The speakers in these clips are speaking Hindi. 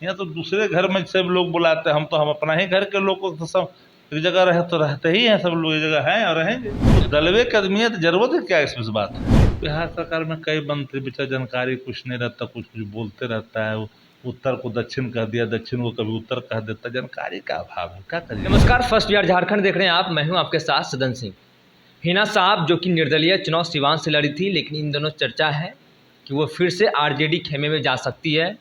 यहाँ तो दूसरे घर में सब लोग बुलाते हैं, हम अपना ही घर के लोग को तो सब एक जगह रहे तो रहते ही हैं, सब लोग एक जगह हैं और रहेंगे। तो दलवे कदमियत जरूरत है क्या इसमें बात है। बिहार सरकार में कई मंत्री बेचा जानकारी कुछ नहीं रहता, कुछ कुछ बोलते रहता है। वो उत्तर को दक्षिण कह दिया, दक्षिण को कभी उत्तर कह देता, जानकारी का अभाव है, क्या करिए। नमस्कार, फर्स्ट ईयर झारखंड देख रहे हैं आप। मैं हूं आपके साथ सदन सिंह। हिना साहब जो कि निर्दलीय चुनाव सिवान से लड़ी थी, लेकिन इन दोनों चर्चा है कि वो फिर से आरजेडी खेमे में जा सकती है।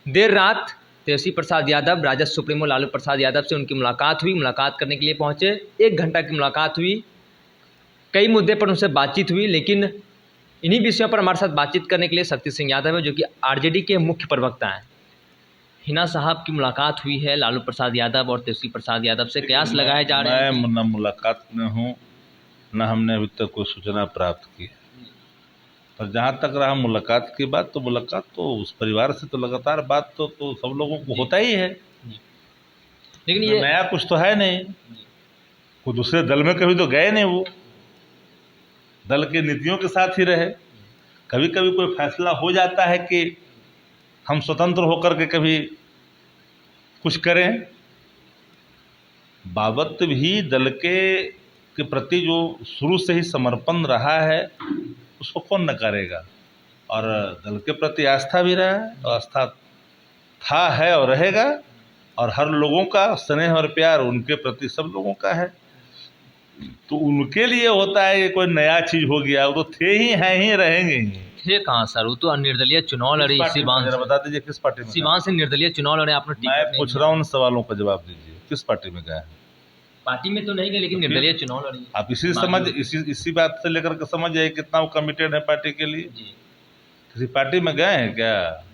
देर रात तेजस्वी प्रसाद यादव, राजद सुप्रीमो लालू प्रसाद यादव से उनकी मुलाकात हुई। मुलाकात करने के लिए पहुंचे, 1 घंटा की मुलाकात हुई। कई मुद्दे पर उनसे बातचीत हुई, लेकिन इन्हीं विषयों पर हमारे साथ बातचीत करने के लिए शक्ति सिंह यादव है, जो कि आरजेडी के मुख्य प्रवक्ता हैं। हिना साहब की मुलाकात हुई है लालू प्रसाद यादव और तेजस्वी प्रसाद यादव से। कयास लगाए जा रहे हैं। मैं न मुलाकात में हूँ, न हमने अभी तक कोई सूचना प्राप्त की है। पर जहाँ तक रहा मुलाकात की बात, तो मुलाकात तो उस परिवार से तो लगातार बात तो सब लोगों को होता ही है, लेकिन तो ये नया कुछ तो है नहीं। कोई दूसरे दल में कभी तो गए नहीं, वो दल की नीतियों के साथ ही रहे। कभी कभी कोई फैसला हो जाता है कि हम स्वतंत्र होकर के कभी कुछ करें। बाबत भी दल के प्रति जो शुरू से ही समर्पण रहा है, उसको कौन न करेगा। और दल के प्रति आस्था भी रहा है, और आस्था था, है और रहेगा। और हर लोगों का स्नेह और प्यार उनके प्रति सब लोगों का है। तो उनके लिए होता है कि कोई नया चीज हो गया, वो तो थे ही, हैं ही, रहेंगे ही। थे कहाँ सर, वो तो निर्दलीय चुनाव लड़ी सिवान से। बता दीजिए किस पार्टी में। सिवान से निर्दलीय चुनाव लड़े, आपने मैं टिकट नहीं पूछ रहा हूँ, उन सवालों का जवाब दीजिए, किस पार्टी में गए हैं। पार्टी में तो नहीं गए, लेकिन निर्दलीय चुनाव लड़ी। आप इसी बात से लेकर के समझ जाइए कितना वो कमिटेड है पार्टी के लिए। जी। किसी पार्टी में गए हैं क्या?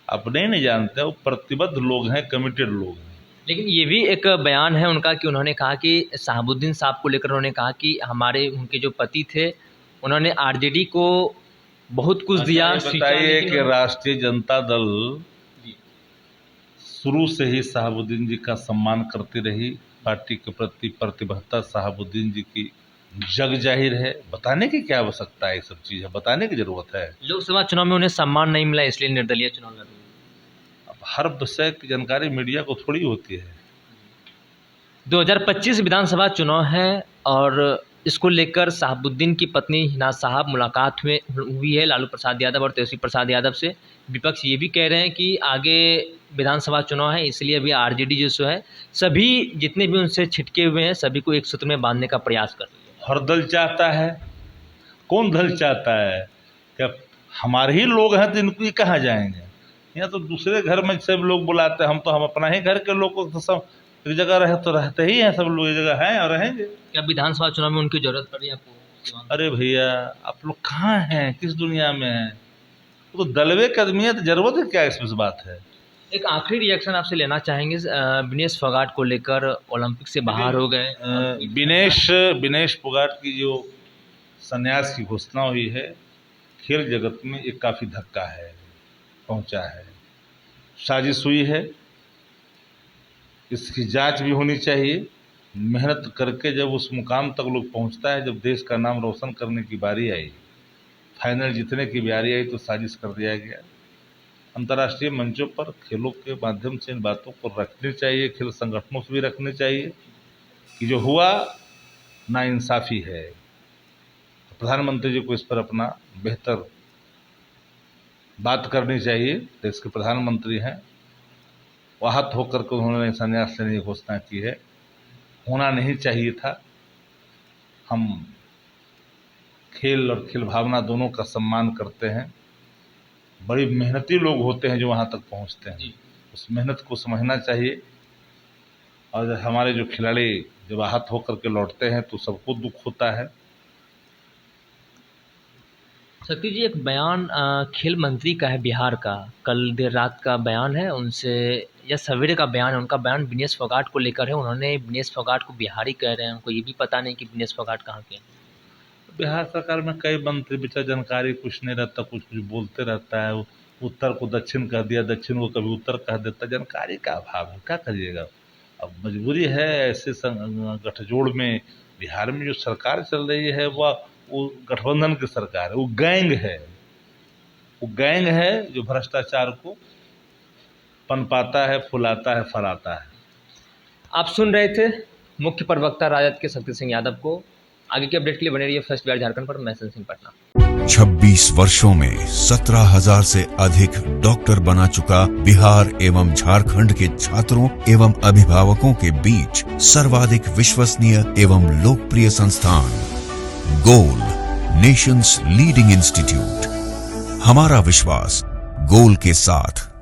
आप नहीं जानते, वो प्रतिबद्ध लोग हैं, कमिटेड लोग हैं। लेकिन ये भी एक बयान है उनका कि उन्होंने कहा कि शहाबुद्दीन साहब को लेकर उन्होंने कहा कि उनके जो पति थे, उन्होंने आरजेडी को बहुत कुछ दिया। बताइए कि राष्ट्रीय जनता दल शुरू से ही शहाबुद्दीन जी का सम्मान करती रही। पार्टी के प्रति प्रतिबद्धता शहाबुद्दीन जी की जग जाहिर है। बताने की क्या आवश्यकता है, ये सब चीज़ है, बताने की जरूरत है। लोकसभा चुनाव में उन्हें सम्मान नहीं मिला, इसलिए निर्दलीय चुनाव लड़ रही। अब हर विषय की जानकारी मीडिया को थोड़ी होती है। 2025 विधानसभा चुनाव है और इसको लेकर शहाबुद्दीन की पत्नी हिना साहब मुलाकात हुई है लालू प्रसाद यादव और तेजस्वी प्रसाद यादव से। विपक्ष ये भी कह रहे हैं कि आगे विधानसभा चुनाव है, इसलिए अभी आरजेडी जो है सभी जितने भी उनसे छिटके हुए हैं सभी को एक सूत्र में बांधने का प्रयास कर रही है। हर दल चाहता है, कौन दल चाहता है? क्या हमारे ही लोग हैं तो इनको कहाँ जाएंगे। यहाँ तो दूसरे घर में सब लोग बुलाते हैं, हम अपना ही घर के लोग को तो सब एक जगह रहे तो रहते ही हैं, सब लोग एक जगह हैं और रहेंगे। क्या विधानसभा चुनाव में उनकी जरूरत पड़ी आपको? अरे भैया, आप लोग कहाँ हैं, किस दुनिया में हैं? तो दलवे कदमियत जरूरत है क्या इसमें बात है। एक आखिरी रिएक्शन आपसे लेना चाहेंगे विनेश फोगाट को लेकर, ओलंपिक से बाहर हो गए। विनेश फोगाट की जो संन्यास की घोषणा हुई है, खेल जगत में एक काफ़ी धक्का है, पहुंचा है, साजिश हुई है। इसकी जांच भी होनी चाहिए। मेहनत करके जब उस मुकाम तक लोग पहुंचता है, जब देश का नाम रोशन करने की बारी आई, फाइनल जीतने की बारी आई, तो साजिश कर दिया गया। अंतर्राष्ट्रीय मंचों पर खेलों के माध्यम से इन बातों को रखनी चाहिए, खेल संगठनों से भी रखनी चाहिए कि जो हुआ नाइंसाफ़ी है। प्रधानमंत्री जी को इस पर अपना बेहतर बात करनी चाहिए। देश के प्रधानमंत्री हैं, आहत होकर के उन्होंने संन्यास लेने की घोषणा की है। होना नहीं चाहिए था। हम खेल और खेल भावना दोनों का सम्मान करते हैं। बड़ी मेहनती लोग होते हैं जो वहाँ तक पहुँचते हैं, उस मेहनत को समझना चाहिए। और हमारे जो खिलाड़ी जब आहत होकर के लौटते हैं तो सबको दुख होता है। शक्ति जी, एक बयान खेल मंत्री का है बिहार का, कल देर रात का बयान है उनसे, या सवेरे का बयान है। उनका बयान विनेश फोगाट को लेकर है। उन्होंने विनेश फोगाट को बिहारी कह रहे हैं। उनको ये भी पता नहीं कि विनेश फोगाट कहाँ के हैं। बिहार सरकार में कई मंत्री बेचा जानकारी कुछ नहीं रहता, कुछ कुछ बोलते रहता है। वो उत्तर को दक्षिण कह दिया, दक्षिण को कभी उत्तर कह देता, जानकारी का अभाव है, क्या करिएगा। अब मजबूरी है। ऐसे गठजोड़ में बिहार में जो सरकार चल रही है वो गठबंधन की सरकार है, वो गैंग है जो भ्रष्टाचार को पनपाता है, फुलाता है, फराता है। आप सुन रहे थे मुख्य प्रवक्ता राजद के शक्ति सिंह यादव को। आगे की अपडेट के लिए बने रहिए फर्स्ट बिहार झारखंड पर। मैं सिंह पटना। 26 वर्षों में 17,000 से अधिक डॉक्टर बना चुका बिहार एवं झारखंड के छात्रों एवं अभिभावकों के बीच सर्वाधिक विश्वसनीय एवं लोकप्रिय संस्थान गोल, नेशंस लीडिंग इंस्टीट्यूट। हमारा विश्वास गोल के साथ।